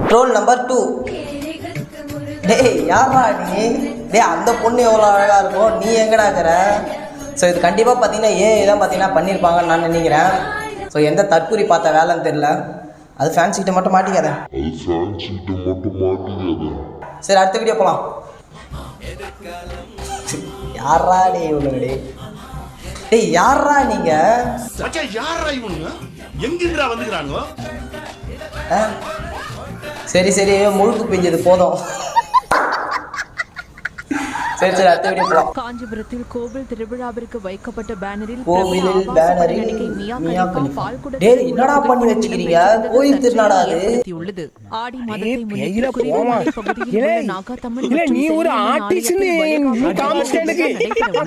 Troll number 2. டேய் யாரா நீ? டேய் அந்த பொண்ணு எவ்வளோ அழகாக இருக்கும், நீ எங்கடா இருக்கிற? ஸோ இது கண்டிப்பாக பார்த்தீங்கன்னா தான் பார்த்தீங்கன்னா பண்ணியிருப்பாங்கன்னு நான் நினைக்கிறேன். ஸோ எந்த தற்கூரி பார்த்த வேலைன்னு தெரில. அது ஃபேன்ஸிக்கிட்ட மட்டும் மாட்டிக்காத. சரி அடுத்த வீடியோ போகலாம். யாரா டே இவனுங்க? டேய் யாரா நீங்க? யாரா இவனுங்க? எங்கிருந்தா வந்துக்கிறாங்க? சரி சரி முழுக்கு பிஞ்சது போதும். சரி சரி அடுத்த வீடியோ போலாம். காஞ்சிபுரத்தில் கோவில் திருவிழாவிற்கு வைக்கப்பட்ட பேனரில் மியா கலிஃபா. டேய் என்னடா பண்ணி வச்சிருக்கீங்க? கோயில் திருநாடா அது? உள்ளது. ஆடி மாதத்தை முன்னிட்டு குறிஞ்சிமலை பகுதியில் உள்ள நாகாத்தம்மன் மற்றும் நீ ஒரு ஆர்டிஸ்ட் நீ காம்ஸ்டனுக்கு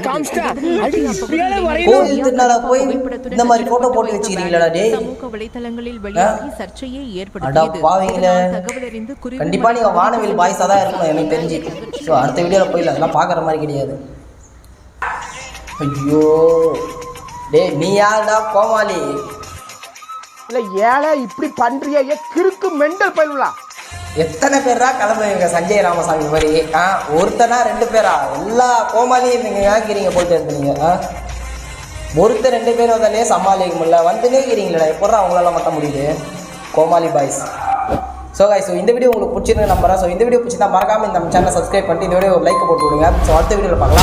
காம்ஸ்டா அடி இப்படியே வரையணும். கோயில் திருநாடா போய் இந்த மாதிரி போட்டோ போட்டு வச்சிருக்கீங்களா டேய்? சமூக வலைத்தளங்களில் வெளியாகி சர்ச்சையை ஏற்படுத்தியது. அட பாவிங்களே. தகவல் அறிந்து கண்டிப்பா நீங்க வானவில் பாய்ஸா தான் இருக்கணும் எனக்கு தெரிஞ்சு. சோ அடுத்த வீடியோல போயில அதெல்லாம் பார்க்குற மாதிரி கிடையாது. ஐயோ டேய் நீ யாருடா கோமாளி? இல்ல ஏழை இப்படி பண்றிய கிறுக்கு மெண்டல் பயிலுலா. எத்தனை பேரா கிளம்புவீங்க சஞ்சய் ராமசாமி மாதிரி? ஒருத்தனா 2 பேரா? எல்லா கோமாளியும் நீங்கள் ஏங்கிறீங்க போயிட்டு இருந்தீங்க. ஒருத்தர் 2 பேர் வந்தாலே சமாளிக்க முடியல, வந்துனே இருக்கிறீங்களா? எப்படா அவங்களால மட்டும் முடியுது? கோமாளி பாய்ஸ். ஸோ கைஸ் இந்த வீடியோ உங்களுக்கு பிடிச்சிருந்து நம்புறேன். ஸோ இந்த வீடியோ பிடிச்சிருந்தா மறக்காமல் இந்த சேனலை சப்ஸ்கிரைப் பண்ணிட்டு இந்த வீடியோ ஒரு லைக் போட்டு விடுங்க. ஸோ அடுத்த வீடியோவில் பார்க்கலாம்.